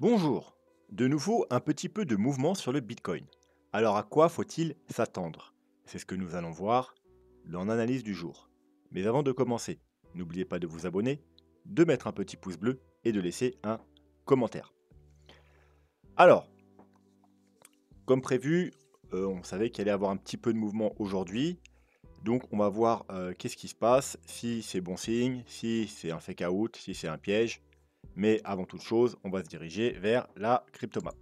Bonjour. De nouveau, un petit peu de mouvement sur le Bitcoin. Alors à quoi faut-il s'attendre? C'est ce que nous allons voir dans l'analyse du jour. Mais avant de commencer, n'oubliez pas de vous abonner, de mettre un petit pouce bleu et de laisser un commentaire. Alors, comme prévu, on savait qu'il allait y avoir un petit peu de mouvement aujourd'hui. Donc on va voir qu'est-ce qui se passe, si c'est bon signe, si c'est un fake out, si c'est un piège. Mais avant toute chose, on va se diriger vers la cryptomap.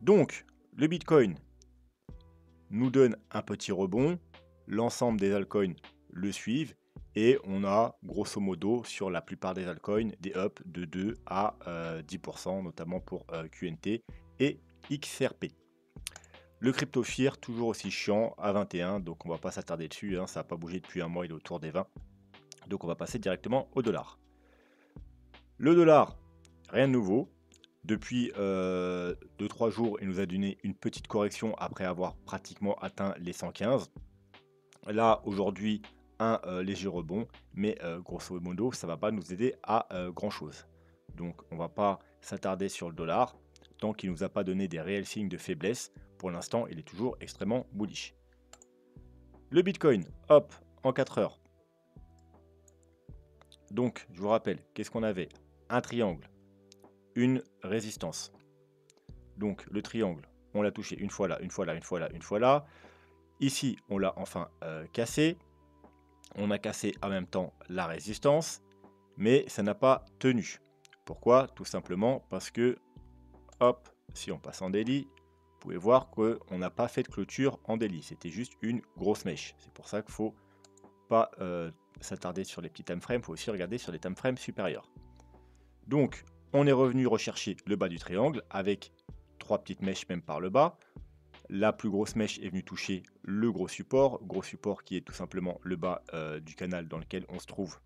Donc, le Bitcoin nous donne un petit rebond, l'ensemble des altcoins le suivent, et on a grosso modo sur la plupart des altcoins des ups de 2 à 10%, notamment pour QNT et XRP. Le crypto fear, toujours aussi chiant, à 21, donc on va pas s'attarder dessus, hein, ça n'a pas bougé depuis un mois, il est autour des 20. Donc on va passer directement au dollar. Le dollar, rien de nouveau. Depuis 2-3 jours, il nous a donné une petite correction après avoir pratiquement atteint les 115. Là, aujourd'hui, un léger rebond, mais grosso modo, ça ne va pas nous aider à grand-chose. Donc, on ne va pas s'attarder sur le dollar tant qu'il ne nous a pas donné des réels signes de faiblesse. Pour l'instant, il est toujours extrêmement bullish. Le Bitcoin, hop, en 4 heures. Donc, je vous rappelle, qu'est-ce qu'on avait? Un triangle, une résistance. Donc, le triangle, on l'a touché une fois là, une fois là, une fois là, une fois là. Ici, on l'a enfin cassé. On a cassé en même temps la résistance, mais ça n'a pas tenu. Pourquoi? Tout simplement parce que, hop, si on passe en daily, vous pouvez voir qu'on n'a pas fait de clôture en daily. C'était juste une grosse mèche. C'est pour ça qu'il ne faut pas s'attarder sur les petits timeframes, il faut aussi regarder sur les timeframes supérieurs. Donc, on est revenu rechercher le bas du triangle avec trois petites mèches même par le bas. La plus grosse mèche est venue toucher le gros support qui est tout simplement le bas du canal dans lequel on se trouve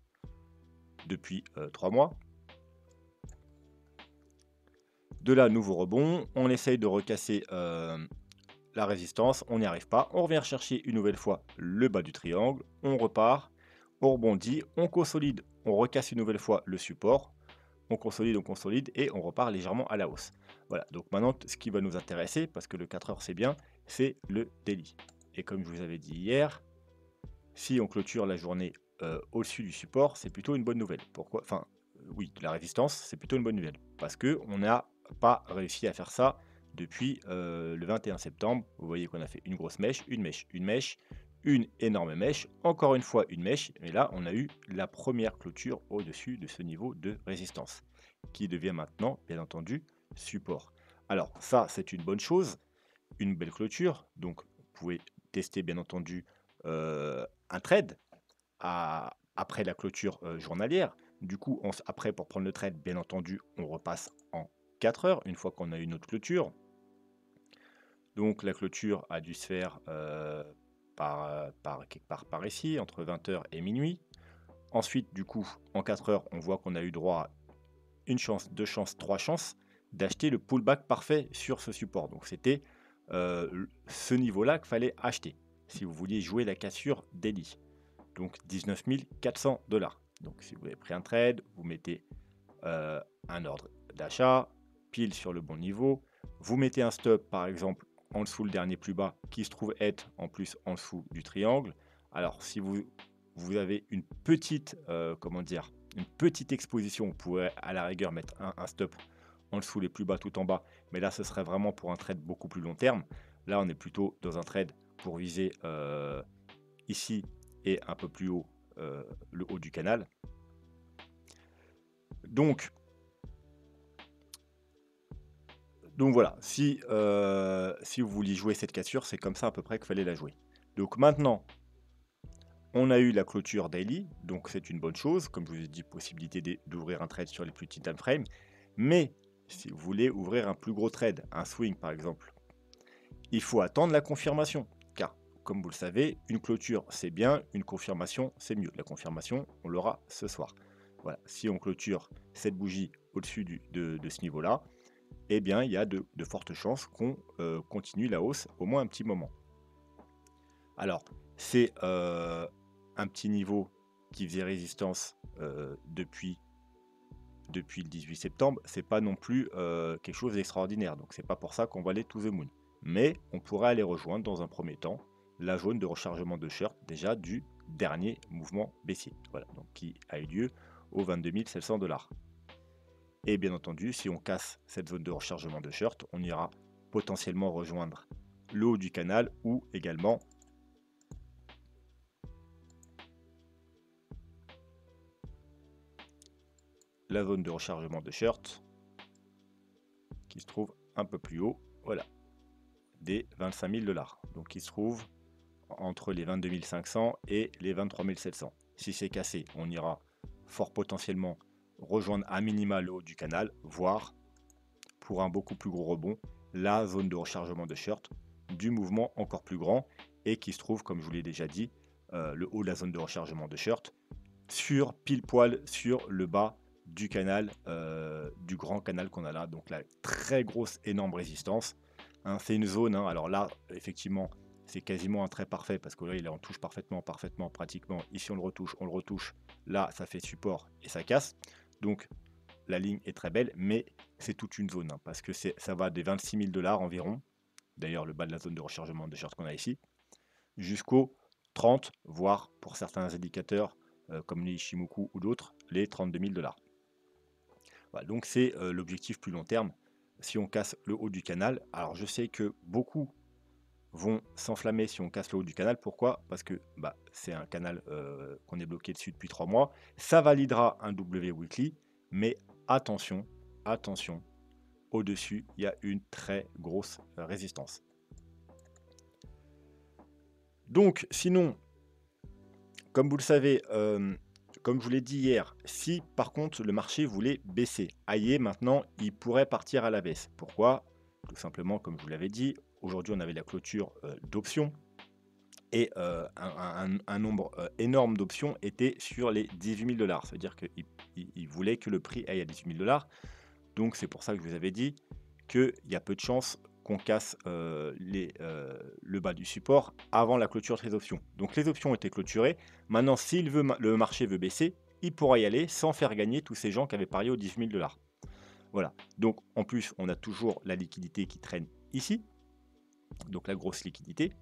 depuis 3 mois. De là, nouveau rebond, on essaye de recasser la résistance, on n'y arrive pas, on revient chercher une nouvelle fois le bas du triangle, on repart, on rebondit, on consolide, on recasse une nouvelle fois le support, on consolide et on repart légèrement à la hausse. Voilà, donc maintenant ce qui va nous intéresser, parce que le 4 heures c'est bien, c'est le daily. Et comme je vous avais dit hier, si on clôture la journée au-dessus du support, c'est plutôt une bonne nouvelle. Pourquoi? Enfin, oui, de la résistance, c'est plutôt une bonne nouvelle. Parce que on n'a pas réussi à faire ça depuis le 21 septembre. Vous voyez qu'on a fait une grosse mèche, une mèche, une mèche, une énorme mèche, encore une fois une mèche, mais là on a eu la première clôture au-dessus de ce niveau de résistance, qui devient maintenant, bien entendu, support. Alors ça, c'est une bonne chose, une belle clôture, donc vous pouvez tester bien entendu un trade après la clôture journalière. Du coup, après, pour prendre le trade, bien entendu, on repasse en 4 heures, une fois qu'on a eu notre clôture. Donc la clôture a dû se faire quelque part par ici, entre 20 heures et minuit. Ensuite, du coup, en 4 heures, on voit qu'on a eu droit à une chance, deux chances, trois chances d'acheter le pullback parfait sur ce support. Donc c'était ce niveau-là qu'il fallait acheter si vous vouliez jouer la cassure daily. Donc 19 400 $. Donc si vous avez pris un trade, vous mettez un ordre d'achat, pile sur le bon niveau. Vous mettez un stop par exemple en dessous le dernier plus bas qui se trouve être en plus en dessous du triangle. Alors si vous avez une petite, comment dire, une petite exposition, vous pouvez à la rigueur mettre un stop en dessous les plus bas tout en bas. Mais là, ce serait vraiment pour un trade beaucoup plus long terme. Là, on est plutôt dans un trade pour viser ici et un peu plus haut le haut du canal. Donc voilà, si vous vouliez jouer cette cassure, c'est comme ça à peu près qu'il fallait la jouer. Donc maintenant, on a eu la clôture daily, donc c'est une bonne chose. Comme je vous ai dit, possibilité d'ouvrir un trade sur les plus petits time frames. Mais si vous voulez ouvrir un plus gros trade, un swing par exemple, il faut attendre la confirmation. Car, comme vous le savez, une clôture c'est bien, une confirmation c'est mieux. La confirmation, on l'aura ce soir. Voilà, si on clôture cette bougie au-dessus de ce niveau-là, eh bien, il y a de fortes chances qu'on continue la hausse au moins un petit moment. Alors, c'est un petit niveau qui faisait résistance depuis depuis le 18 septembre, c'est pas non plus quelque chose d'extraordinaire. Donc c'est pas pour ça qu'on va aller to the moon. Mais on pourrait aller rejoindre dans un premier temps la zone de rechargement de short déjà du dernier mouvement baissier. Voilà, donc qui a eu lieu au 22 700 $. Et bien entendu, si on casse cette zone de rechargement de short, on ira potentiellement rejoindre le haut du canal ou également la zone de rechargement de short qui se trouve un peu plus haut, voilà, des 25 000 $. Donc qui se trouve entre les 22 500 et les 23 700. Si c'est cassé, on ira fort potentiellement rejoindre à minima le haut du canal, voire pour un beaucoup plus gros rebond, la zone de rechargement de short du mouvement encore plus grand et qui se trouve, comme je vous l'ai déjà dit, le haut de la zone de rechargement de short sur pile poil sur le bas du canal, du grand canal qu'on a là, donc la très grosse énorme résistance, hein, c'est une zone, hein, alors là effectivement c'est quasiment un trait parfait parce que là il est en touche parfaitement pratiquement, ici on le retouche, là ça fait support et ça casse, donc la ligne est très belle, mais c'est toute une zone, hein, parce que ça va des 26 000 $ environ, d'ailleurs le bas de la zone de rechargement de short qu'on a ici, jusqu'aux 30, voire pour certains indicateurs comme les Ishimoku ou d'autres, les 32 000 $. Voilà, donc c'est l'objectif plus long terme. Si on casse le haut du canal, alors je sais que beaucoup vont s'enflammer si on casse le haut du canal. Pourquoi? Parce que c'est un canal qu'on est bloqué dessus depuis 3 mois. Ça validera un W weekly, mais attention, attention, au-dessus, il y a une très grosse résistance. Donc, sinon, comme vous le savez, comme je vous l'ai dit hier, si par contre le marché voulait baisser, aïe, maintenant il pourrait partir à la baisse. Pourquoi? Tout simplement, comme je vous l'avais dit, aujourd'hui on avait la clôture d'options et un nombre énorme d'options était sur les 18 000 $. C'est-à-dire qu'il voulait que le prix aille à 18 000 $. Donc c'est pour ça que je vous avais dit qu'il y a peu de chances qu'on casse le bas du support avant la clôture de ces options. Donc les options ont été clôturées. Maintenant, si le marché veut baisser, il pourra y aller sans faire gagner tous ces gens qui avaient parié aux 18 000 $. Voilà. Donc en plus, on a toujours la liquidité qui traîne ici. Donc la grosse liquidité.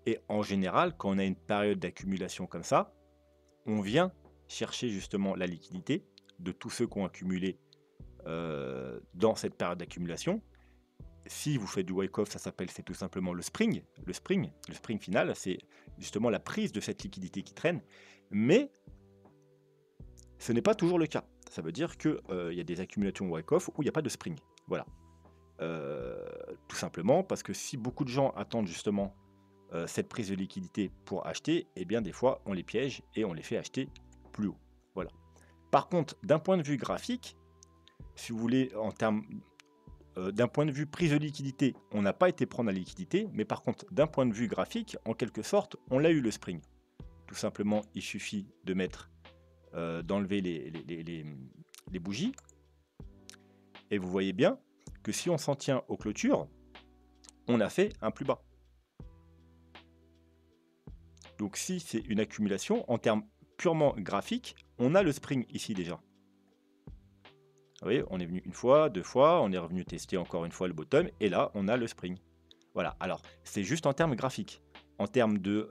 Et en général, quand on a une période d'accumulation comme ça, on vient chercher justement la liquidité de tous ceux qui ont accumulé dans cette période d'accumulation. Si vous faites du wake-off, c'est tout simplement le spring. Le spring final, c'est justement la prise de cette liquidité qui traîne. Mais ce n'est pas toujours le cas. Ça veut dire qu'il y a des accumulations wake-off où il n'y a pas de spring. Voilà. Tout simplement parce que si beaucoup de gens attendent justement cette prise de liquidité pour acheter, eh bien des fois on les piège et on les fait acheter plus haut. Voilà. Par contre, d'un point de vue graphique, si vous voulez, en termes d'un point de vue prise de liquidité, on n'a pas été prendre la liquidité, mais par contre, d'un point de vue graphique, en quelque sorte, on l'a eu le spring. Tout simplement, il suffit de mettre, d'enlever les bougies, et vous voyez bien que si on s'en tient aux clôtures, on a fait un plus bas. Donc si c'est une accumulation, en termes purement graphiques, on a le spring ici déjà. Vous voyez, on est venu une fois, 2 fois, on est revenu tester encore une fois le bottom, et là, on a le spring. Voilà, alors, c'est juste en termes graphiques. En termes de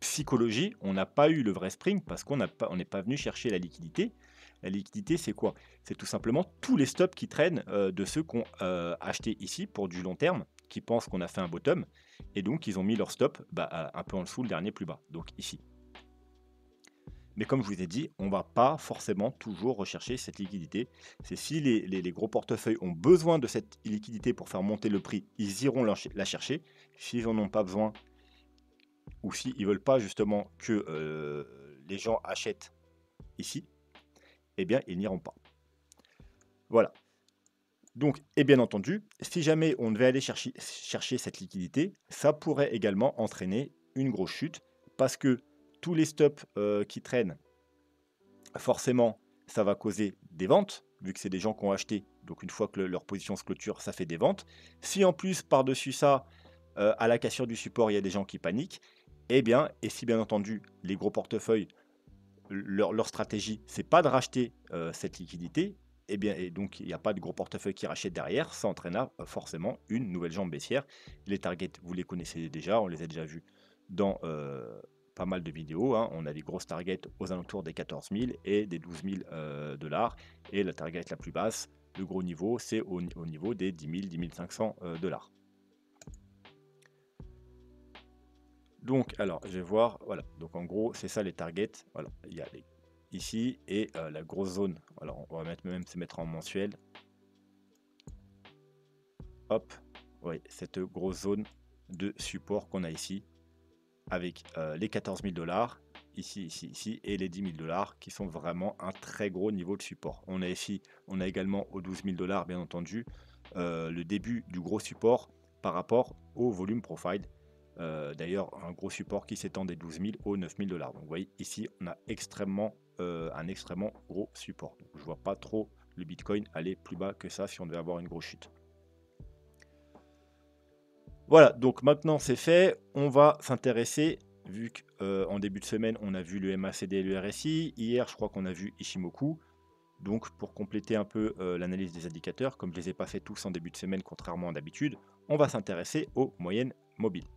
psychologie, on n'a pas eu le vrai spring parce qu'on n'est pas venu chercher la liquidité. La liquidité, c'est quoi? C'est tout simplement tous les stops qui traînent de ceux qui ont acheté ici pour du long terme, qui pensent qu'on a fait un bottom, et donc ils ont mis leur stop un peu en dessous, le dernier plus bas, donc ici. Mais comme je vous ai dit, on ne va pas forcément toujours rechercher cette liquidité. C'est si les gros portefeuilles ont besoin de cette liquidité pour faire monter le prix, ils iront la chercher. S'ils n'en ont pas besoin, ou s'ils ne veulent pas justement que les gens achètent ici, eh bien, ils n'iront pas. Voilà. Donc, et bien entendu, si jamais on devait aller chercher cette liquidité, ça pourrait également entraîner une grosse chute, parce que tous les stops qui traînent, forcément, ça va causer des ventes, vu que c'est des gens qui ont acheté. Donc une fois que leur position se clôture, ça fait des ventes. Si en plus, par-dessus ça, à la cassure du support, il y a des gens qui paniquent, eh bien, et si bien entendu, les gros portefeuilles leur stratégie, c'est pas de racheter cette liquidité, et bien, et donc il n'y a pas de gros portefeuille qui rachète derrière, ça entraîna forcément une nouvelle jambe baissière. Les targets, vous les connaissez déjà, on les a déjà vus dans pas mal de vidéos, hein. On a des grosses targets aux alentours des 14 000 et des 12 000 dollars, et la target la plus basse, le gros niveau, c'est au niveau des 10 000, 10 500 dollars. Donc, alors, je vais voir, voilà. Donc, en gros, c'est ça les targets. Voilà, il y a ici et la grosse zone. Alors, on va même se mettre en mensuel. Hop, oui, cette grosse zone de support qu'on a ici, avec les 14 000 dollars, ici, ici, ici, et les 10 000 dollars, qui sont vraiment un très gros niveau de support. On a ici, on a également aux 12 000 dollars, bien entendu, le début du gros support par rapport au volume profile. D'ailleurs, un gros support qui s'étend des 12 000 aux 9 000 dollars. Donc, vous voyez, ici, on a un extrêmement gros support. Donc, je ne vois pas trop le Bitcoin aller plus bas que ça si on devait avoir une grosse chute. Voilà, donc maintenant c'est fait. On va s'intéresser, vu qu'en début de semaine, on a vu le MACD et le RSI. Hier, je crois qu'on a vu Ishimoku. Donc, pour compléter un peu l'analyse des indicateurs, comme je ne les ai pas fait tous en début de semaine, contrairement à d'habitude, on va s'intéresser aux moyennes mobiles.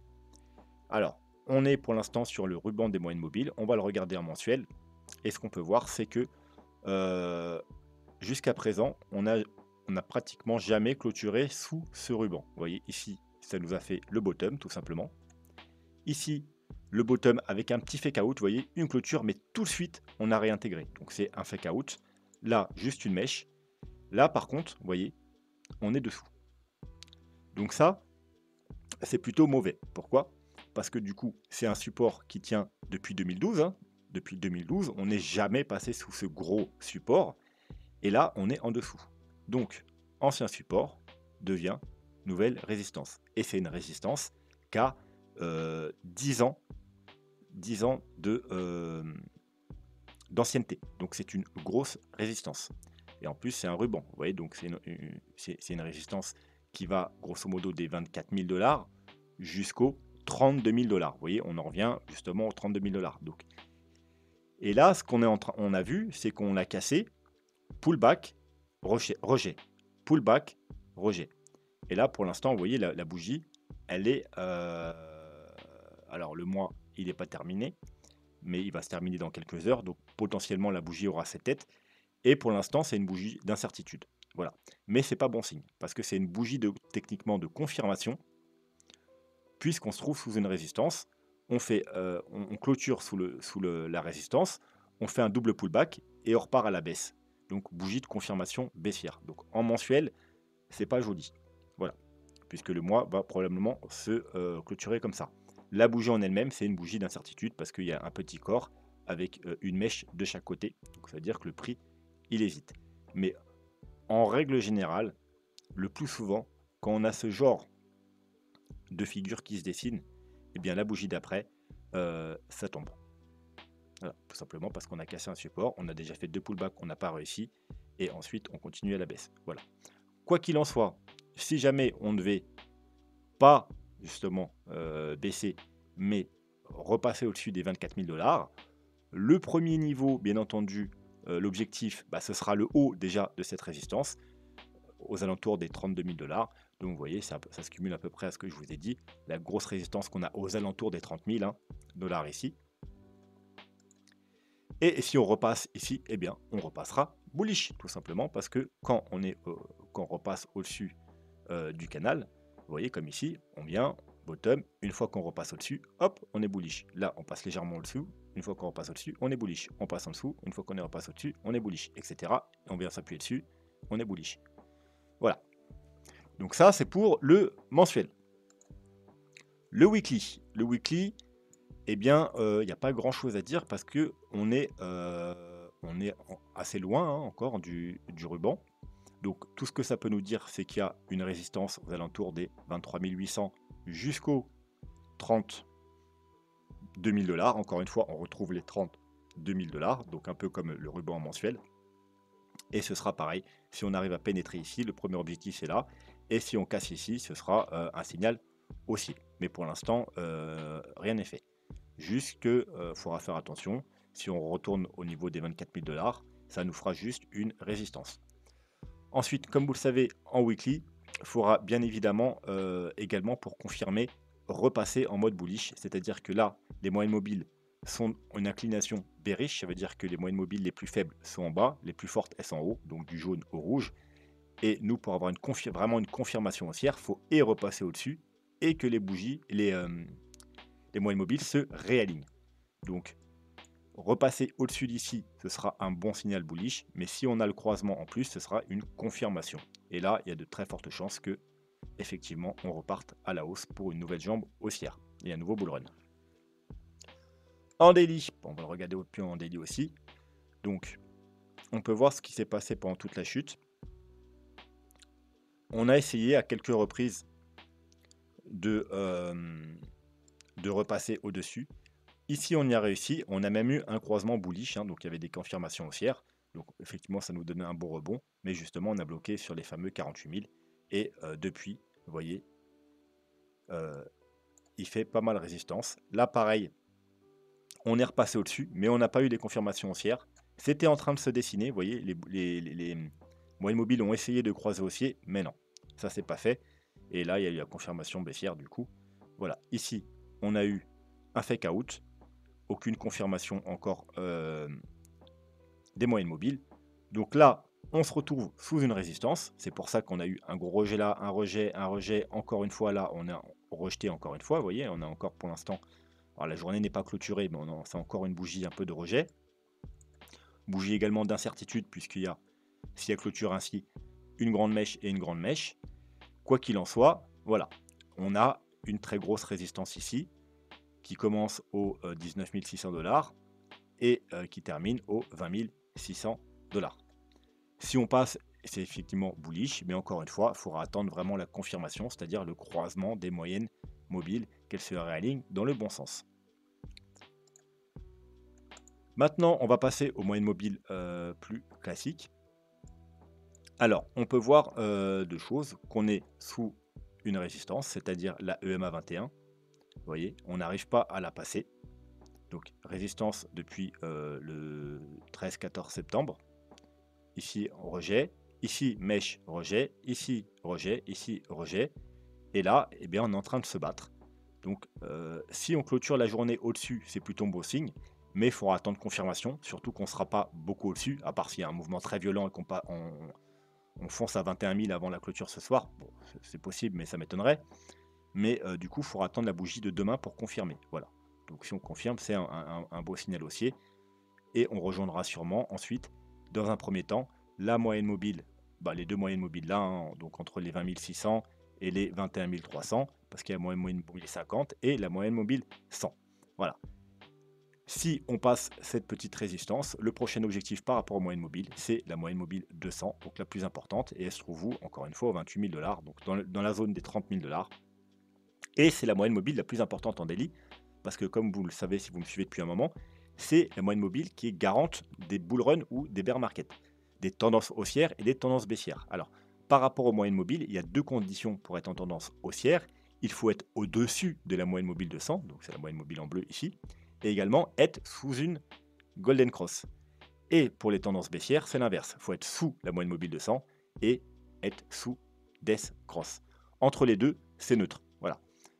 Alors, on est pour l'instant sur le ruban des moyennes mobiles, on va le regarder en mensuel, et ce qu'on peut voir, c'est que jusqu'à présent, on n'a pratiquement jamais clôturé sous ce ruban. Vous voyez, ici, ça nous a fait le bottom, tout simplement. Ici, le bottom avec un petit fake out, vous voyez, une clôture, mais tout de suite, on a réintégré. Donc, c'est un fake out. Là, juste une mèche. Là, par contre, vous voyez, on est dessous. Donc ça, c'est plutôt mauvais. Pourquoi? Parce que du coup, c'est un support qui tient depuis 2012. Hein. Depuis 2012, on n'est jamais passé sous ce gros support. Et là, on est en dessous. Donc, ancien support devient nouvelle résistance. Et c'est une résistance qui a 10 ans d'ancienneté. Donc, c'est une grosse résistance. Et en plus, c'est un ruban. Vous voyez, donc c'est une résistance qui va grosso modo des 24 000 dollars jusqu'aux 32 000 dollars. Vous voyez, on en revient justement aux 32 000 dollars. Donc, et là, ce qu'on on a vu, c'est qu'on l'a cassé, pullback, rejet, pullback, rejet. Et là, pour l'instant, vous voyez, la bougie, elle est... alors, le mois, il n'est pas terminé, mais il va se terminer dans quelques heures. Donc, potentiellement, la bougie aura cette tête. Et pour l'instant, c'est une bougie d'incertitude. Voilà. Mais c'est pas bon signe, parce que c'est une bougie techniquement de confirmation, puisqu'on se trouve sous une résistance. On clôture sous la résistance, on fait un double pullback et on repart à la baisse. Donc bougie de confirmation baissière. Donc en mensuel, c'est pas joli. Voilà. Puisque le mois va probablement se clôturer comme ça. La bougie en elle-même, c'est une bougie d'incertitude parce qu'il y a un petit corps avec une mèche de chaque côté. Donc ça veut dire que le prix, il hésite. Mais en règle générale, le plus souvent, quand on a ce genre de figure qui se dessine, eh bien la bougie d'après, ça tombe. Voilà, tout simplement parce qu'on a cassé un support, on a déjà fait 2 pullbacks, on n'a pas réussi, et ensuite on continue à la baisse. Voilà. Quoi qu'il en soit, si jamais on ne devait pas justement baisser, mais repasser au-dessus des 24 000 dollars, le premier niveau, bien entendu, l'objectif, ce sera le haut déjà de cette résistance, aux alentours des 32 000 dollars. Donc vous voyez, ça se cumule à peu près à ce que je vous ai dit. La grosse résistance qu'on a aux alentours des 30 000 dollars ici. Et si on repasse ici, eh bien, on repassera bullish, tout simplement, parce que quand on repasse au-dessus du canal, vous voyez, comme ici, on vient, bottom, une fois qu'on repasse au-dessus, hop, on est bullish. Là, on passe légèrement au-dessous, une fois qu'on repasse au-dessus, on est bullish. On passe en dessous, une fois qu'on est repasse au-dessus, on est bullish, etc. Et on vient s'appuyer dessus, on est bullish. Voilà. Donc ça, c'est pour le mensuel. Le weekly, eh bien, il n'y a pas grand-chose à dire parce que on est assez loin encore du ruban. Donc tout ce que ça peut nous dire, c'est qu'il y a une résistance aux alentours des 23 800 jusqu'aux 32 000 dollars. Encore une fois, on retrouve les 32 000 dollars, donc un peu comme le ruban mensuel. Et ce sera pareil, si on arrive à pénétrer ici, le premier objectif c'est là. Et si on casse ici, ce sera un signal haussier. Mais pour l'instant, rien n'est fait. Juste qu'il faudra faire attention. Si on retourne au niveau des 24 000 $, ça nous fera juste une résistance. Ensuite, comme vous le savez, en weekly, il faudra bien évidemment également pour confirmer repasser en mode bullish, c'est-à-dire que là, les moyennes mobiles sont en inclination bearish, ça veut dire que les moyennes mobiles les plus faibles sont en bas, les plus fortes elles sont en haut, donc du jaune au rouge. Et nous, pour avoir vraiment une confirmation haussière, il faut et repasser au-dessus et que les bougies, les moyennes mobiles se réalignent. Donc, repasser au-dessus d'ici, ce sera un bon signal bullish, mais si on a le croisement en plus, ce sera une confirmation. Et là, il y a de très fortes chances que, effectivement, on reparte à la hausse pour une nouvelle jambe haussière et un nouveau bull run. En daily, on va le regarder au pied en daily aussi. Donc, on peut voir ce qui s'est passé pendant toute la chute. On a essayé à quelques reprises de repasser au-dessus. Ici, on y a réussi. On a même eu un croisement bullish, hein, donc il y avait des confirmations haussières. Donc, effectivement, ça nous donnait un bon rebond. Mais justement, on a bloqué sur les fameux 48 000. Et depuis, vous voyez, il fait pas mal résistance. Là, pareil, on est repassé au-dessus, mais on n'a pas eu des confirmations haussières. C'était en train de se dessiner, vous voyez, les moyennes mobiles ont essayé de croiser haussier, mais non, ça c'est pas fait. Et là, il y a eu la confirmation baissière du coup. Voilà, ici, on a eu un fake out, aucune confirmation encore des moyennes mobiles. Donc là, on se retrouve sous une résistance. C'est pour ça qu'on a eu un gros rejet là, un rejet, encore une fois là, on a rejeté encore une fois, vous voyez, on a encore pour l'instant. Alors la journée n'est pas clôturée, mais c'est encore une bougie un peu de rejet. Bougie également d'incertitude, puisqu'il y a, s'il y a clôture ainsi, une grande mèche et une grande mèche. Quoi qu'il en soit, voilà, on a une très grosse résistance ici, qui commence aux 19 600 $ et qui termine aux 20 600 $. Si on passe, c'est effectivement bullish, mais encore une fois, il faudra attendre vraiment la confirmation, c'est-à-dire le croisement des moyennes mobiles, qu'elles se réalignent dans le bon sens. Maintenant, on va passer aux moyennes mobiles plus classiques. Alors, on peut voir deux choses, qu'on est sous une résistance, c'est-à-dire la EMA 21. Vous voyez, on n'arrive pas à la passer. Donc, résistance depuis le 13-14 septembre. Ici, rejet. Ici, mèche, rejet. Ici, rejet. Ici, rejet. Et là, eh bien, on est en train de se battre. Donc, si on clôture la journée au-dessus, c'est plutôt un beau signe. Mais il faudra attendre confirmation, surtout qu'on ne sera pas beaucoup au-dessus, à part s'il y a un mouvement très violent et on fonce à 21 000 avant la clôture ce soir. Bon, c'est possible, mais ça m'étonnerait. Mais du coup, il faudra attendre la bougie de demain pour confirmer. Voilà. Donc si on confirme, c'est un beau signal haussier. Et on rejoindra sûrement ensuite, dans un premier temps, la moyenne mobile, les deux moyennes mobiles là, hein, donc entre les 20 600 et les 21 300, parce qu'il y a la moyenne mobile 50 et la moyenne mobile 100. Voilà. Si on passe cette petite résistance, le prochain objectif par rapport aux moyennes mobiles, c'est la moyenne mobile 200, donc la plus importante, et elle se trouve où, encore une fois, aux 28 000 $, donc dans la zone des 30 000 $. Et c'est la moyenne mobile la plus importante en daily, parce que comme vous le savez si vous me suivez depuis un moment, c'est la moyenne mobile qui est garante des bull run ou des bear market, des tendances haussières et des tendances baissières. Alors, par rapport aux moyennes mobiles, il y a deux conditions pour être en tendance haussière. Il faut être au-dessus de la moyenne mobile de 100, donc c'est la moyenne mobile en bleu ici, et également être sous une golden cross. Et pour les tendances baissières, c'est l'inverse. Il faut être sous la moyenne mobile de 100 et être sous death cross. Entre les deux, c'est neutre. Voilà.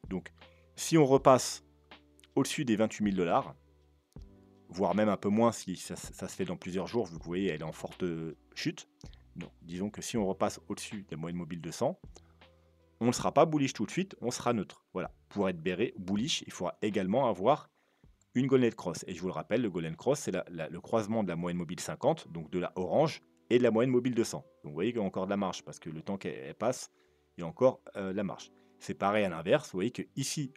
Donc, si on repasse au-dessus des 28 000 $, voire même un peu moins si ça se fait dans plusieurs jours, vu que vous voyez, elle est en forte chute. Donc, disons que si on repasse au-dessus de la moyenne mobile de 100, on ne sera pas bullish tout de suite, on sera neutre. Voilà. Pour être bullish, il faudra également avoir une golden cross. Et je vous le rappelle, le golden cross, c'est le croisement de la moyenne mobile 50, donc de la orange, et de la moyenne mobile de 100. Donc vous voyez qu'il y a encore de la marge, parce que le temps qu'elle passe, il y a encore la marge. C'est pareil à l'inverse, vous voyez que ici,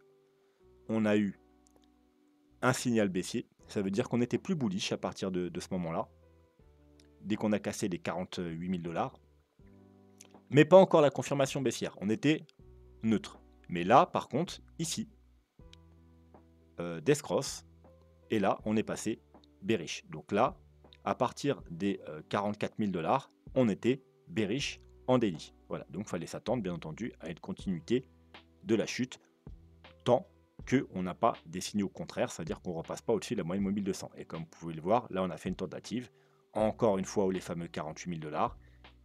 on a eu un signal baissier. Ça veut dire qu'on était plus bullish à partir de ce moment-là, dès qu'on a cassé les 48 000 $. Mais pas encore la confirmation baissière. On était neutre. Mais là, par contre, ici, death cross, et là, on est passé bearish. Donc là, à partir des 44 000 $, on était bearish en daily. Voilà, donc il fallait s'attendre, bien entendu, à une continuité de la chute, tant qu'on n'a pas des signaux contraires, c'est-à-dire qu'on ne repasse pas au-dessus de la moyenne mobile 200. Et comme vous pouvez le voir, là on a fait une tentative, encore une fois où les fameux 48 000 $,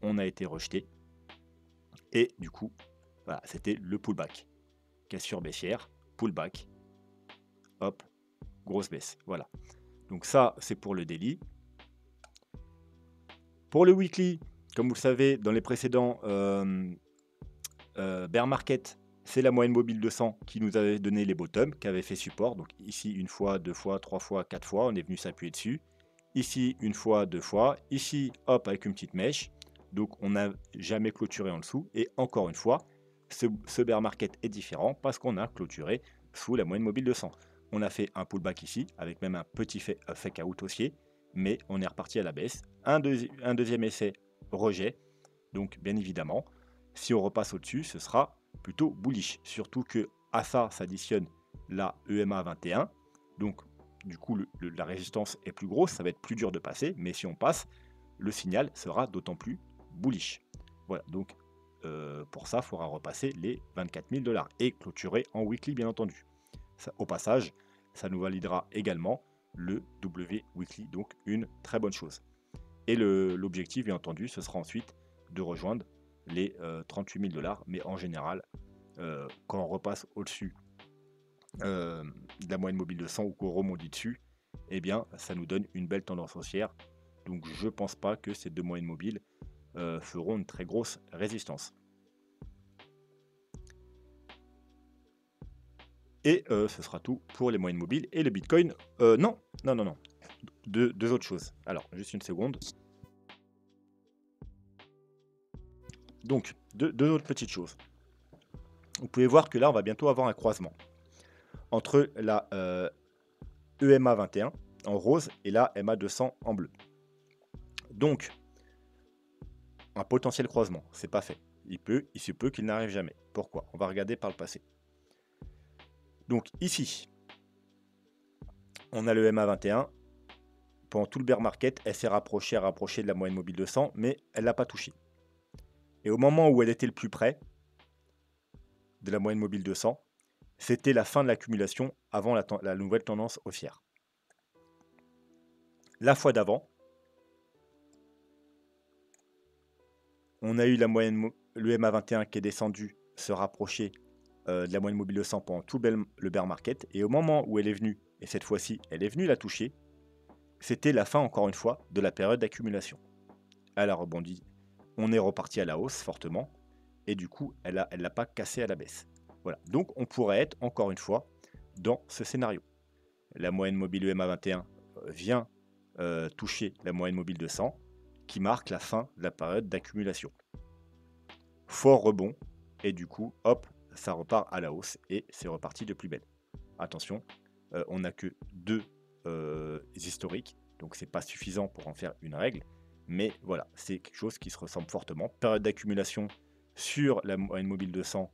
on a été rejeté. Et du coup, voilà, c'était le pullback. Cassure baissière, pullback, hop, grosse baisse. Voilà. Donc ça, c'est pour le daily. Pour le weekly, comme vous le savez, dans les précédents bear market, c'est la moyenne mobile 200 qui nous avait donné les bottoms, qui avait fait support. Donc ici, une fois, deux fois, trois fois, quatre fois, on est venu s'appuyer dessus. Ici, une fois, deux fois. Ici, hop, avec une petite mèche. Donc on n'a jamais clôturé en dessous. Et encore une fois, ce bear market est différent parce qu'on a clôturé sous la moyenne mobile 200. On a fait un pullback ici, avec même un petit fake out haussier, mais on est reparti à la baisse. Un deuxième essai, rejet. Donc bien évidemment, si on repasse au-dessus, ce sera plutôt bullish. Surtout que à ça s'additionne la EMA 21. Donc du coup, la résistance est plus grosse, ça va être plus dur de passer. Mais si on passe, le signal sera d'autant plus bullish. Voilà, donc pour ça, il faudra repasser les 24 000 $ et clôturer en weekly, bien entendu. Ça, au passage, ça nous validera également le W weekly, donc une très bonne chose. Et l'objectif, bien entendu, ce sera ensuite de rejoindre les 38 000 $. Mais en général, quand on repasse au-dessus de la moyenne mobile de 100 ou qu'on rebondit dessus, eh bien, ça nous donne une belle tendance haussière. Donc, je ne pense pas que ces deux moyennes mobiles feront une très grosse résistance. Et ce sera tout pour les moyennes mobiles. Et le Bitcoin, non. Deux autres choses. Alors, juste une seconde. Donc, deux autres petites choses. Vous pouvez voir que là, on va bientôt avoir un croisement entre la EMA 21 en rose et la EMA 200 en bleu. Donc, un potentiel croisement, c'est pas fait. Il se peut qu'il n'arrive jamais. Pourquoi? On va regarder par le passé. Donc ici, on a le EMA 21. Pendant tout le bear market, elle s'est rapprochée de la moyenne mobile de 100, mais elle l'a pas touché. Et au moment où elle était le plus près de la moyenne mobile de 100, c'était la fin de l'accumulation avant la nouvelle tendance haussière. La fois d'avant, on a eu le EMA 21 qui est descendu se rapprocher de la moyenne mobile de 100 pendant tout le bear market. Et au moment où elle est venue, et cette fois-ci, elle est venue la toucher, c'était la fin, encore une fois, de la période d'accumulation. Elle a rebondi, on est reparti à la hausse fortement, et du coup, elle l'a pas cassé à la baisse. Voilà. Donc, on pourrait être, encore une fois, dans ce scénario. La moyenne mobile EMA 21 vient toucher la moyenne mobile de 100, qui marque la fin de la période d'accumulation. Fort rebond, et du coup, hop, ça repart à la hausse, et c'est reparti de plus belle. Attention, on n'a que deux historiques, donc c'est pas suffisant pour en faire une règle, mais voilà, c'est quelque chose qui se ressemble fortement. Période d'accumulation sur la moyenne mobile de 100,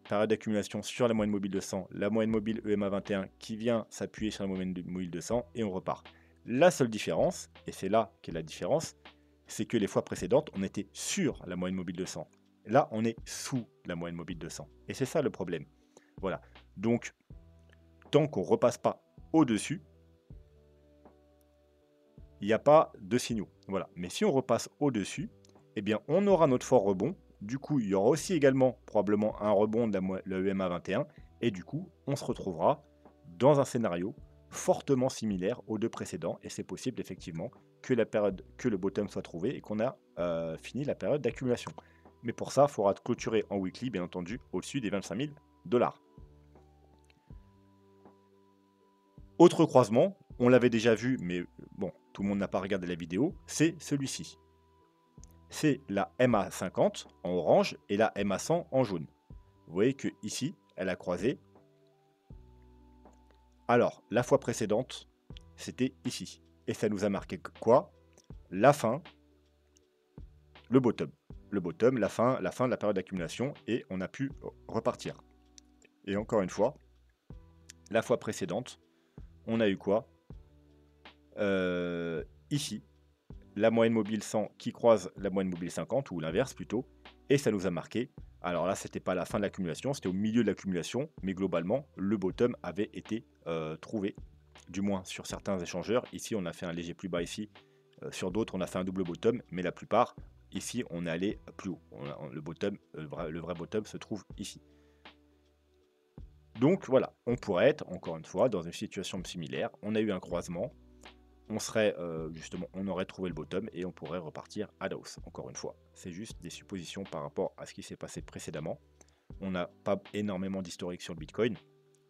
période d'accumulation sur la moyenne mobile de 100, la moyenne mobile EMA 21 qui vient s'appuyer sur la moyenne mobile de 100 et on repart. La seule différence, et c'est là qu'est la différence, c'est que les fois précédentes, on était sur la moyenne mobile de 100. Là, on est sous la moyenne mobile de 100. Et c'est ça le problème. Voilà. Donc, tant qu'on ne repasse pas au-dessus, il n'y a pas de signaux. Voilà. Mais si on repasse au-dessus, eh bien, on aura notre fort rebond. Du coup, il y aura aussi également probablement un rebond de la EMA 21. Et du coup, on se retrouvera dans un scénario fortement similaire aux deux précédents. Et c'est possible, effectivement, que le bottom soit trouvé et qu'on a fini la période d'accumulation. Mais pour ça, il faudra clôturer en weekly, bien entendu, au-dessus des 25 000 $. Autre croisement, on l'avait déjà vu, mais bon, tout le monde n'a pas regardé la vidéo, c'est celui-ci. C'est la MA50 en orange et la MA100 en jaune. Vous voyez que ici, elle a croisé. Alors, la fois précédente, c'était ici. Et ça nous a marqué quoi? La fin, le bottom. Le bottom, la fin de la période d'accumulation, et on a pu repartir. Et encore une fois, la fois précédente, on a eu quoi? Ici, la moyenne mobile 100 qui croise la moyenne mobile 50, ou l'inverse plutôt, et ça nous a marqué. Alors là, c'était pas la fin de l'accumulation, c'était au milieu de l'accumulation, mais globalement, le bottom avait été trouvé, du moins sur certains échangeurs. Ici, on a fait un léger plus bas ici, sur d'autres, on a fait un double bottom, mais la plupart, ici, on est allé plus haut. Le bottom, le vrai bottom se trouve ici. Donc voilà, on pourrait être, encore une fois, dans une situation similaire. On a eu un croisement, on serait justement, on aurait trouvé le bottom et on pourrait repartir à la hausse. Encore une fois, c'est juste des suppositions par rapport à ce qui s'est passé précédemment. On n'a pas énormément d'historique sur le Bitcoin,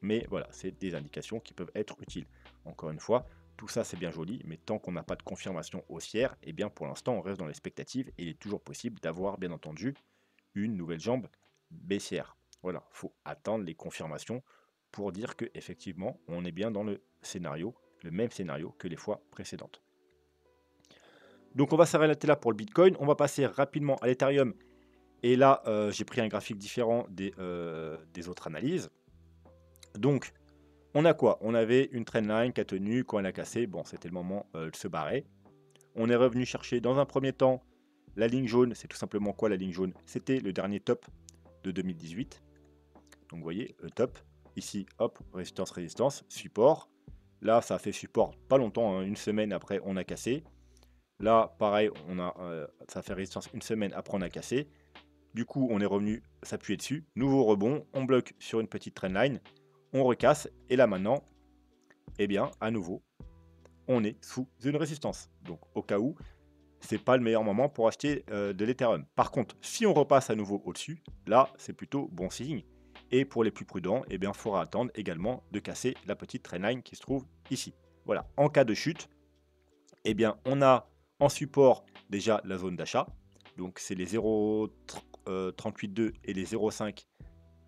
mais voilà, c'est des indications qui peuvent être utiles. Encore une fois, tout ça c'est bien joli, mais tant qu'on n'a pas de confirmation haussière, eh bien pour l'instant on reste dans l'expectative et il est toujours possible d'avoir bien entendu une nouvelle jambe baissière. Voilà, il faut attendre les confirmations pour dire que effectivement on est bien dans le scénario, le même scénario que les fois précédentes. Donc on va s'arrêter là pour le Bitcoin, on va passer rapidement à l'Ethereum. Et là, j'ai pris un graphique différent des autres analyses. Donc, on a quoi? On avait une trendline qui a tenu, quand elle a cassé, bon, c'était le moment de se barrer. On est revenu chercher dans un premier temps la ligne jaune. C'est tout simplement quoi la ligne jaune? C'était le dernier top de 2018. Donc, vous voyez, le top. Ici, hop, résistance, résistance, support. Là, ça a fait support pas longtemps, hein, une semaine après, on a cassé. Là, pareil, ça a fait résistance une semaine après, on a cassé. Du coup, on est revenu s'appuyer dessus. Nouveau rebond, on bloque sur une petite trendline, on recasse. Et là maintenant, eh bien, à nouveau, on est sous une résistance. Donc, au cas où, c'est pas le meilleur moment pour acheter de l'Ethereum. Par contre, si on repasse à nouveau au-dessus, là, c'est plutôt bon signe. Et pour les plus prudents, eh bien, il faudra attendre également de casser la petite trendline qui se trouve ici. Voilà. En cas de chute, eh bien, on a en support déjà la zone d'achat. Donc, c'est les 0,382 et les 0,5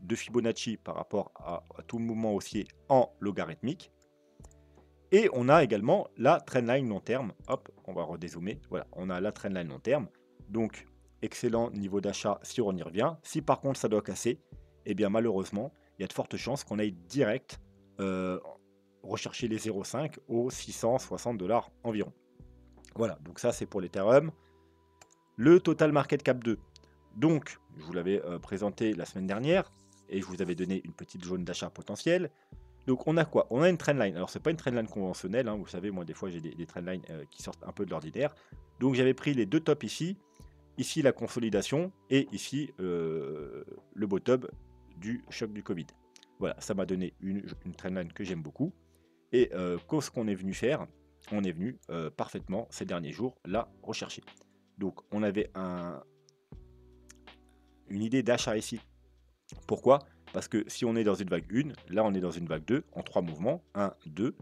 de Fibonacci par rapport à tout le mouvement haussier en logarithmique. Et on a également la trendline long terme. Hop, on va redézoomer. Voilà, on a la trendline long terme. Donc, excellent niveau d'achat si on y revient. Si par contre ça doit casser, eh bien malheureusement, il y a de fortes chances qu'on aille direct rechercher les 0,5 aux 660 $ environ. Voilà, donc ça c'est pour l'Ethereum. Le total market cap 2. Donc, je vous l'avais présenté la semaine dernière et je vous avais donné une petite zone d'achat potentielle. Donc, on a quoi? On a une trendline. Alors, c'est pas une trendline conventionnelle. Hein, vous savez, moi, des fois, j'ai des trendlines qui sortent un peu de l'ordinaire. Donc, j'avais pris les deux tops ici. Ici, la consolidation et ici, le bottom du choc du Covid. Voilà, ça m'a donné une trendline que j'aime beaucoup. Et ce qu'on est venu faire, on est venu parfaitement ces derniers jours la rechercher. Donc, on avait une idée d'achat ici. Pourquoi? Parce que si on est dans une vague 1, là on est dans une vague 2, en 3 mouvements, 1, 2.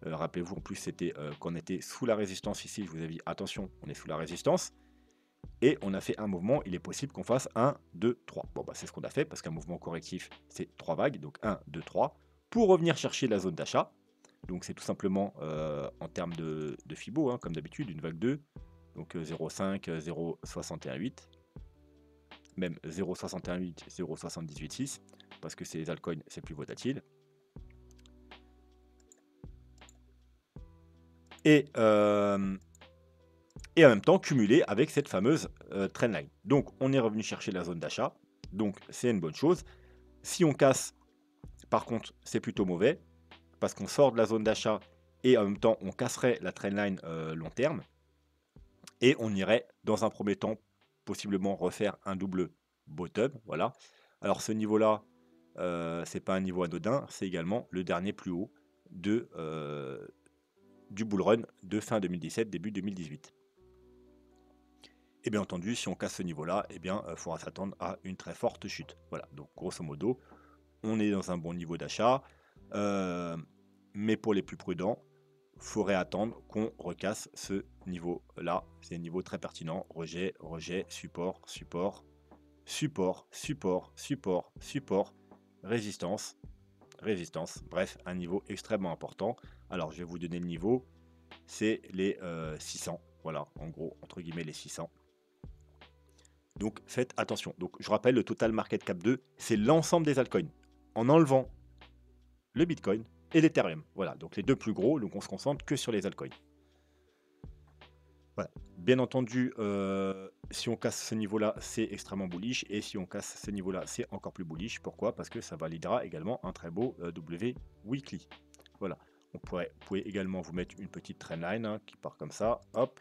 Rappelez-vous, en plus, c'était qu'on était sous la résistance ici. Je vous avais dit, attention, on est sous la résistance. Et on a fait un mouvement, il est possible qu'on fasse 1, 2, 3. Bon, bah, c'est ce qu'on a fait, parce qu'un mouvement correctif, c'est 3 vagues, donc 1, 2, 3, pour revenir chercher la zone d'achat. Donc c'est tout simplement en termes de Fibo, hein, comme d'habitude, une vague 2, donc 0,5, 0,618, même 0,618, 0,786, parce que c'est les altcoins, c'est plus volatile. Et en même temps cumulé avec cette fameuse trendline. Donc on est revenu chercher la zone d'achat, donc c'est une bonne chose. Si on casse, par contre, c'est plutôt mauvais, parce qu'on sort de la zone d'achat et en même temps on casserait la trendline long terme, et on irait dans un premier temps possiblement refaire un double bottom, voilà. Alors ce niveau-là, c'est pas un niveau anodin, c'est également le dernier plus haut de, du bull run de fin 2017, début 2018. Et bien entendu, si on casse ce niveau-là, eh bien, faudra s'attendre à une très forte chute. Voilà, donc grosso modo, on est dans un bon niveau d'achat, mais pour les plus prudents, faudrait attendre qu'on recasse ce niveau-là. C'est un niveau très pertinent. Rejet, rejet, support, support, support, support, support, support, résistance, résistance. Bref, un niveau extrêmement important. Alors, je vais vous donner le niveau. C'est les 600. Voilà, en gros, entre guillemets, les 600. Donc, faites attention. Donc, je rappelle, le total market cap 2, c'est l'ensemble des altcoins. En enlevant le Bitcoin et l'Ethereum. Voilà, donc les deux plus gros, donc on se concentre que sur les altcoins. Voilà. Bien entendu, si on casse ce niveau-là, c'est extrêmement bullish et si on casse ce niveau-là, c'est encore plus bullish. Pourquoi? Parce que ça validera également un très beau, W weekly. Voilà. Vous pouvez également vous mettre une petite trendline, hein, qui part comme ça, hop,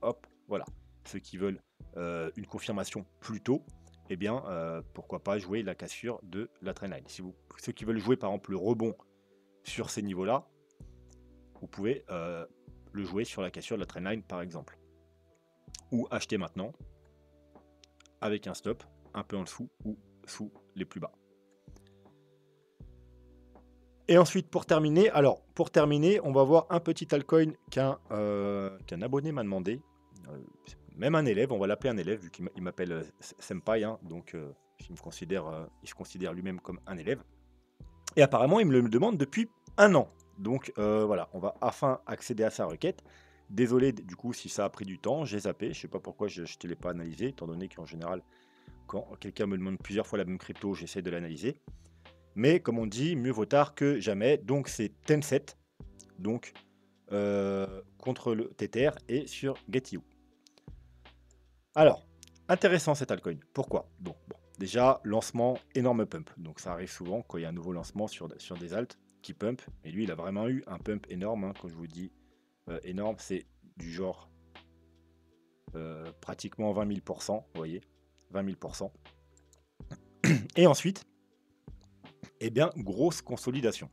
hop, voilà. Ceux qui veulent, une confirmation plus tôt, eh bien, pourquoi pas jouer la cassure de la trendline. Ceux qui veulent jouer par exemple le rebond sur ces niveaux-là, vous pouvez, le jouer sur la cassure de la trendline par exemple. Ou acheter maintenant avec un stop un peu en dessous ou sous les plus bas. Et ensuite pour terminer, on va voir un petit altcoin qu'un abonné m'a demandé, même un élève, on va l'appeler un élève vu qu'il m'appelle, senpai, hein, donc il se considère lui-même comme un élève et apparemment il me le demande depuis un an. Donc voilà, on va enfin accéder à sa requête. Désolé du coup si ça a pris du temps, j'ai zappé, je sais pas pourquoi je ne te l'ai pas analysé, étant donné qu'en général, quand quelqu'un me demande plusieurs fois la même crypto, j'essaie de l'analyser. Mais comme on dit, mieux vaut tard que jamais. Donc c'est Tencent, donc contre le Tether et sur Get.io. Alors, intéressant cet altcoin. Pourquoi? Donc bon, déjà lancement énorme pump. Donc ça arrive souvent quand il y a un nouveau lancement sur des alts qui pump. Et lui, il a vraiment eu un pump énorme. Hein, quand je vous dis énorme, c'est du genre pratiquement 20 000%. Vous voyez, 20 000%. Et ensuite, eh bien, grosse consolidation.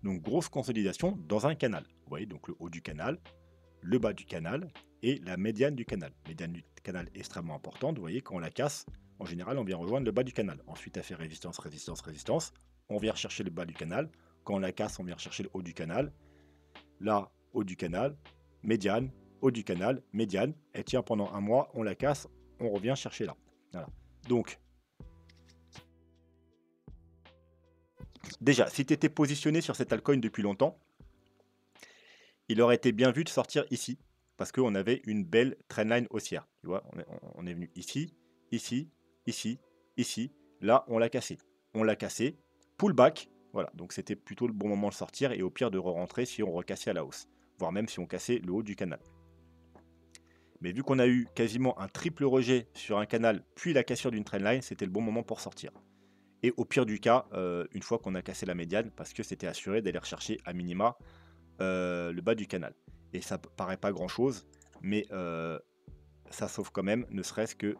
Donc, grosse consolidation dans un canal. Vous voyez, donc le haut du canal, le bas du canal et la médiane du canal. Médiane du canal extrêmement importante. Vous voyez, quand on la casse, en général, on vient rejoindre le bas du canal. Ensuite, elle fait résistance, résistance, résistance. On vient rechercher le bas du canal. Quand on la casse, on vient rechercher le haut du canal. Là, haut du canal, médiane, haut du canal, médiane. Elle tient pendant un mois, on la casse, on revient chercher là. Voilà. Donc, déjà, si tu étais positionné sur cet altcoin depuis longtemps, il aurait été bien vu de sortir ici, parce qu'on avait une belle trendline haussière. Tu vois, on est venu ici, ici, ici, ici. Là, on l'a cassé. On l'a cassé, pullback. Voilà, donc c'était plutôt le bon moment de sortir et au pire de re-rentrer si on recassait à la hausse, voire même si on cassait le haut du canal. Mais vu qu'on a eu quasiment un triple rejet sur un canal, puis la cassure d'une trendline, c'était le bon moment pour sortir. Et au pire du cas, une fois qu'on a cassé la médiane, parce que c'était assuré d'aller rechercher à minima le bas du canal. Et ça paraît pas grand chose, mais ça sauve quand même, ne serait-ce que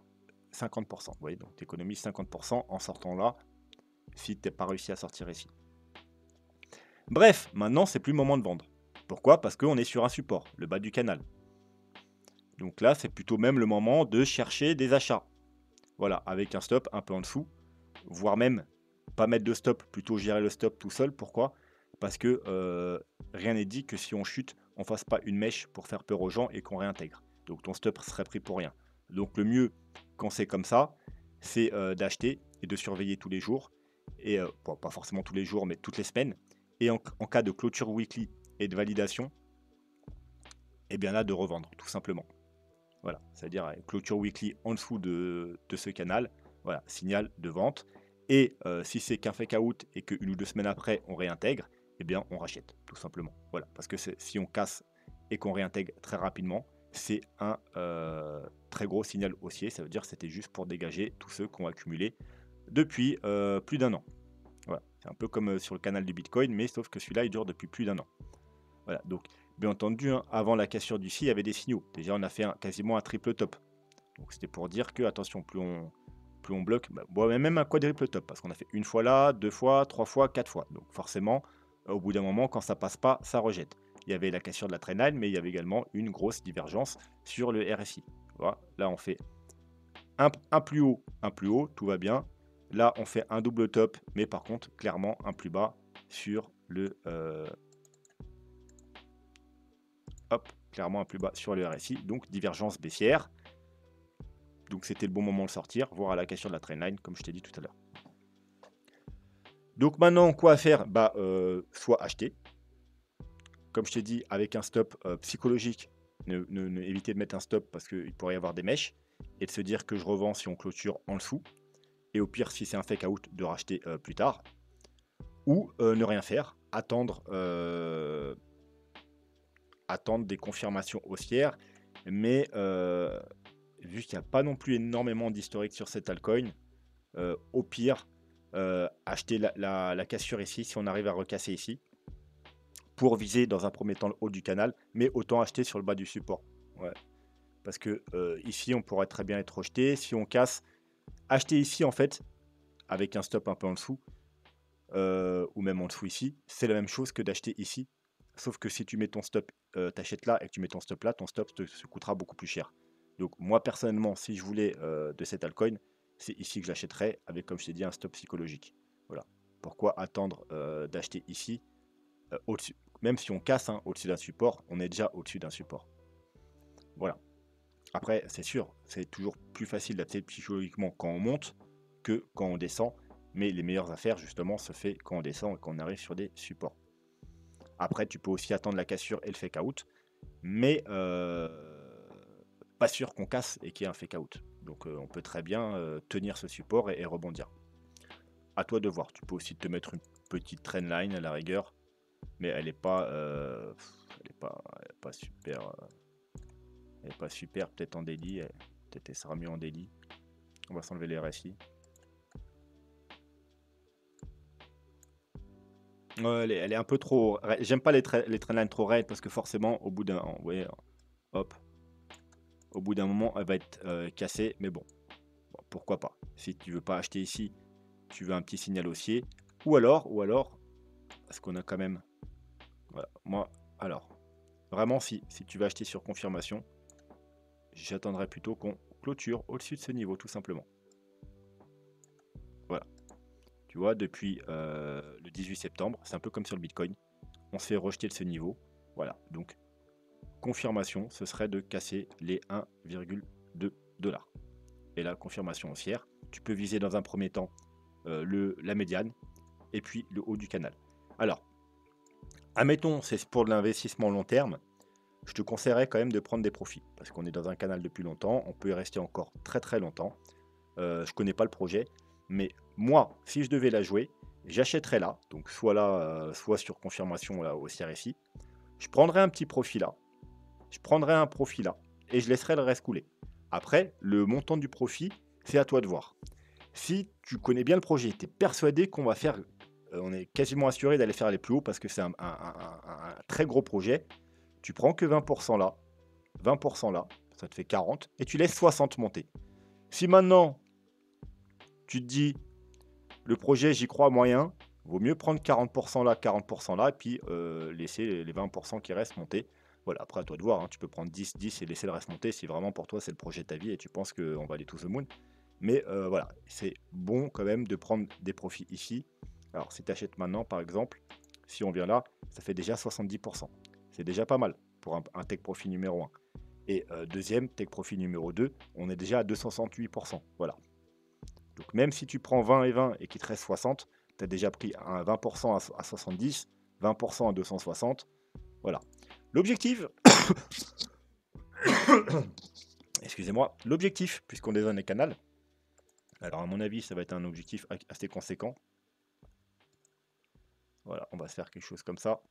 50%. Vous voyez, donc tu économises 50% en sortant là, si tu n'as pas réussi à sortir ici. Bref, maintenant c'est plus le moment de vendre. Pourquoi? Parce qu'on est sur un support, le bas du canal. Donc là, c'est plutôt même le moment de chercher des achats. Voilà, avec un stop un peu en dessous, voire même pas mettre de stop, plutôt gérer le stop tout seul. Pourquoi? Parce que rien n'est dit que si on chute, on fasse pas une mèche pour faire peur aux gens et qu'on réintègre. Donc ton stop serait pris pour rien. Donc le mieux, quand c'est comme ça, c'est d'acheter et de surveiller tous les jours. Et bon, pas forcément tous les jours, mais toutes les semaines. Et en cas de clôture weekly et de validation, et bien là, de revendre, tout simplement. Voilà, c'est-à-dire clôture weekly en dessous de ce canal, voilà, signal de vente. Et si c'est qu'un fake out et qu'une ou deux semaines après on réintègre, eh bien on rachète, tout simplement. Voilà, parce que si on casse et qu'on réintègre très rapidement, c'est un très gros signal haussier. Ça veut dire que c'était juste pour dégager tous ceux qui ont accumulé depuis plus d'un an. Voilà, c'est un peu comme sur le canal du Bitcoin, mais sauf que celui-là il dure depuis plus d'un an. Voilà, donc bien entendu, hein, avant la cassure du SI, il y avait des signaux. Déjà, on a fait quasiment un triple top. Donc c'était pour dire que, attention, plus on bloque, même un quadruple top, parce qu'on a fait une fois là, deux fois, trois fois, quatre fois. Donc forcément, au bout d'un moment, quand ça passe pas, ça rejette. Il y avait la cassure de la trendline, mais il y avait également une grosse divergence sur le RSI. Voilà, là, on fait un plus haut, tout va bien. Là, on fait un double top, mais par contre, clairement, un plus bas sur le... hop, clairement un plus bas sur le RSI, donc divergence baissière. Donc c'était le bon moment de sortir, voire à la cassure de la trendline, comme je t'ai dit tout à l'heure. Donc maintenant, quoi faire? Soit acheter, comme je t'ai dit, avec un stop psychologique, éviter de mettre un stop parce qu'il pourrait y avoir des mèches, et de se dire que je revends si on clôture en dessous, et au pire, si c'est un fake out, de racheter plus tard, ou ne rien faire, attendre attendre des confirmations haussières. Mais vu qu'il n'y a pas non plus énormément d'historique sur cet altcoin, au pire, acheter la cassure ici, si on arrive à recasser ici, pour viser dans un premier temps le haut du canal, mais autant acheter sur le bas du support. Ouais. Parce que ici, on pourrait très bien être rejeté. Si on casse, acheter ici, en fait, avec un stop un peu en dessous, ou même en dessous ici, c'est la même chose que d'acheter ici. Sauf que si tu mets ton stop, t'achètes là et que tu mets ton stop là, ton stop se coûtera beaucoup plus cher. Donc moi personnellement, si je voulais de cet altcoin, c'est ici que je l'achèterais avec, comme je t'ai dit, un stop psychologique. Voilà. Pourquoi attendre d'acheter ici au-dessus? Même si on casse au-dessus d'un support, on est déjà au-dessus d'un support. Voilà. Après, c'est sûr, c'est toujours plus facile d'acheter psychologiquement quand on monte que quand on descend. Mais les meilleures affaires, justement, se fait quand on descend et quand on arrive sur des supports. Après, tu peux aussi attendre la cassure et le fake out. Mais pas sûr qu'on casse et qu'il y ait un fake out. Donc on peut très bien tenir ce support et rebondir. À toi de voir. Tu peux aussi te mettre une petite trendline à la rigueur. Mais elle n'est pas, elle est pas super. Elle est pas super, peut-être en daily. Peut-être elle sera mieux en daily. On va s'enlever les RSI. Ouais, elle est un peu trop. J'aime pas les trendlines trop raides parce que forcément, au bout d'un. Vous voyez, hop. Au bout d'un moment, elle va être cassée. Mais bon, pourquoi pas. Si tu veux pas acheter ici, tu veux un petit signal haussier. Ou alors, parce qu'on a quand même. Voilà, moi, alors. Vraiment, si tu veux acheter sur confirmation, j'attendrai plutôt qu'on clôture au-dessus de ce niveau, tout simplement. Voilà. Tu vois, depuis le 18 septembre, c'est un peu comme sur le Bitcoin. On se fait rejeter de ce niveau. Voilà. Donc, confirmation, ce serait de casser les 1,2 $. Et la confirmation haussière, tu peux viser dans un premier temps la médiane et puis le haut du canal. Alors, admettons, c'est pour de l'investissement long terme, je te conseillerais quand même de prendre des profits parce qu'on est dans un canal depuis longtemps, on peut y rester encore très très longtemps. Je connais pas le projet, mais moi, si je devais la jouer, j'achèterais là, donc soit là, soit sur confirmation là, haussière ici. Je prendrais un petit profit là, je prendrais un profit là et je laisserai le reste couler. Après, le montant du profit, c'est à toi de voir. Si tu connais bien le projet, tu es persuadé qu'on va faire, on est quasiment assuré d'aller faire les plus hauts parce que c'est un très gros projet, tu prends que 20% là, 20% là, ça te fait 40, et tu laisses 60 monter. Si maintenant, tu te dis, le projet, j'y crois moyen, vaut mieux prendre 40% là, 40% là, et puis laisser les 20% qui restent monter. Voilà, après à toi de voir, hein, tu peux prendre 10, 10 et laisser le reste monter si vraiment pour toi c'est le projet de ta vie et tu penses qu'on va aller to the moon. Mais voilà, c'est bon quand même de prendre des profits ici. Alors si tu achètes maintenant par exemple, si on vient là, ça fait déjà 70%. C'est déjà pas mal pour un take profit numéro 1. Et deuxième, take profit numéro 2, on est déjà à 268%. Voilà. Donc même si tu prends 20 et 20 et qu'il te reste 60, tu as déjà pris un 20% à 70, 20% à 260. Voilà. L'objectif, excusez-moi, l'objectif, puisqu'on est dans les canals, alors à mon avis, ça va être un objectif assez conséquent. Voilà, on va se faire quelque chose comme ça.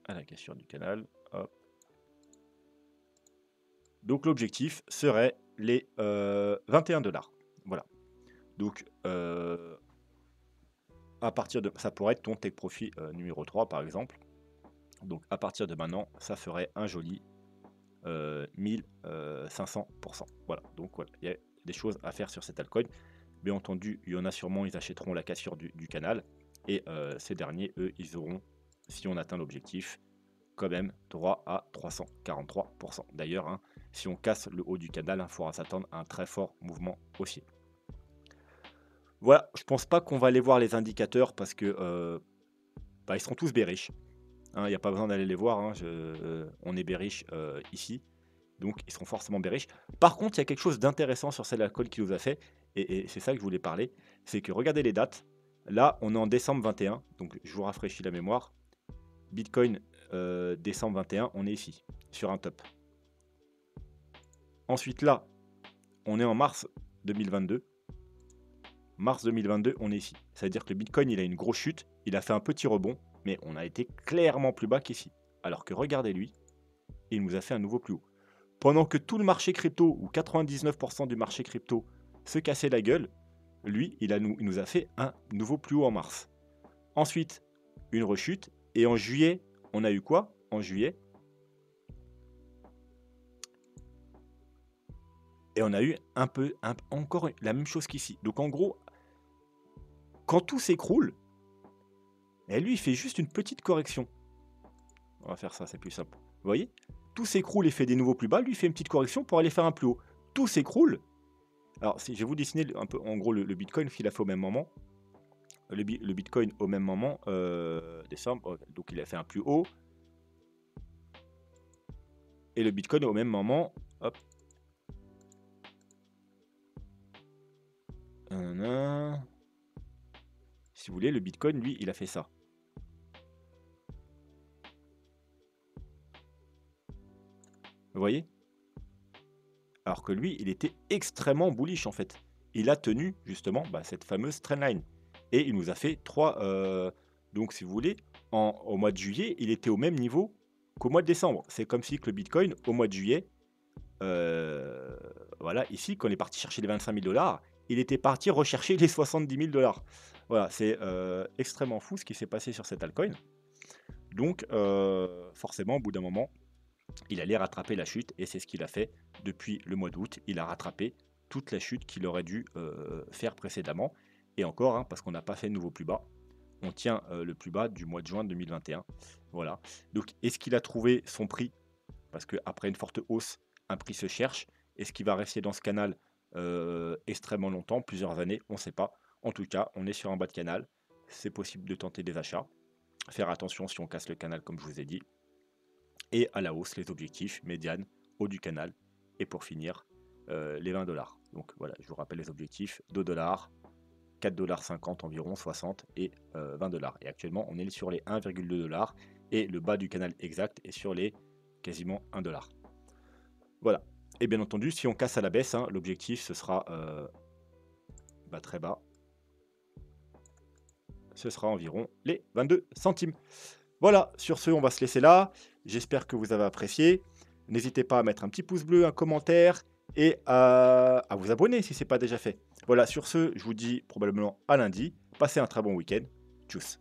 À la cassure du canal. Hop. Donc l'objectif serait les 21 $. Voilà. Donc à partir de ça pourrait être ton take profit numéro 3 par exemple. Donc à partir de maintenant, ça ferait un joli 1500%. Voilà, donc voilà, il y a des choses à faire sur cet altcoin. Bien entendu, il y en a sûrement, ils achèteront la cassure du canal. Et ces derniers, eux, ils auront, si on atteint l'objectif, quand même droit à 343%. D'ailleurs, hein, si on casse le haut du canal, il faudra s'attendre à un très fort mouvement haussier. Voilà, je pense pas qu'on va aller voir les indicateurs parce que ils seront tous bearish. Il n'y a pas besoin d'aller les voir. Hein, on est bearish ici. Donc, ils seront forcément bearish. Par contre, il y a quelque chose d'intéressant sur cette alcool qui nous a fait. Et c'est ça que je voulais parler. C'est que regardez les dates. Là, on est en décembre 21. Donc, je vous rafraîchis la mémoire. Bitcoin, décembre 21, on est ici, sur un top. Ensuite, là, on est en mars 2022. Mars 2022, on est ici. Ça veut dire que le Bitcoin, il a une grosse chute. Il a fait un petit rebond. Mais on a été clairement plus bas qu'ici. Alors que regardez lui, il nous a fait un nouveau plus haut. Pendant que tout le marché crypto, ou 99% du marché crypto, se cassait la gueule, lui, il nous a fait un nouveau plus haut en mars. Ensuite, une rechute. Et en juillet, on a eu quoi? En juillet, et on a eu encore la même chose qu'ici. Donc en gros, quand tout s'écroule, et lui, il fait juste une petite correction. On va faire ça, c'est plus simple. Vous voyez? Tout s'écroule et fait des nouveaux plus bas. Lui, il fait une petite correction pour aller faire un plus haut. Tout s'écroule. Alors, si je vais vous dessiner un peu, en gros, le Bitcoin qu'il a fait au même moment. Le Bitcoin au même moment, décembre, donc il a fait un plus haut. Et le Bitcoin au même moment, hop. Si vous voulez, le Bitcoin, lui, il a fait ça. Vous voyez? Alors que lui, il était extrêmement bullish en fait. Il a tenu justement cette fameuse trendline. Et il nous a fait 3... donc si vous voulez, au mois de juillet, il était au même niveau qu'au mois de décembre. C'est comme si que le Bitcoin, au mois de juillet, voilà, ici, quand on est parti chercher les 25 000 $, il était parti rechercher les 70 000 $. Voilà, c'est extrêmement fou ce qui s'est passé sur cet altcoin. Donc, forcément, au bout d'un moment, il allait rattraper la chute, et c'est ce qu'il a fait depuis le mois d'août. Il a rattrapé toute la chute qu'il aurait dû faire précédemment. Et encore, hein, parce qu'on n'a pas fait de nouveau plus bas. On tient le plus bas du mois de juin 2021. Voilà. Donc, est-ce qu'il a trouvé son prix? Parce qu'après une forte hausse, un prix se cherche. Est-ce qu'il va rester dans ce canal extrêmement longtemps, plusieurs années? On ne sait pas. En tout cas, on est sur un bas de canal. C'est possible de tenter des achats. Faire attention si on casse le canal, comme je vous ai dit. Et à la hausse, les objectifs, médiane, haut du canal. Et pour finir, les 20 $. Donc voilà, je vous rappelle les objectifs, 2 $, 4,50 $ environ, 60 et 20 $. Et actuellement, on est sur les 1,2 $. Et le bas du canal exact est sur les quasiment 1 $. Voilà. Et bien entendu, si on casse à la baisse, hein, l'objectif, ce sera très bas. Ce sera environ les 22 centimes. Voilà, sur ce, on va se laisser là. J'espère que vous avez apprécié. N'hésitez pas à mettre un petit pouce bleu, un commentaire et à vous abonner si ce n'est pas déjà fait. Voilà, sur ce, je vous dis probablement à lundi. Passez un très bon week-end. Tchuss.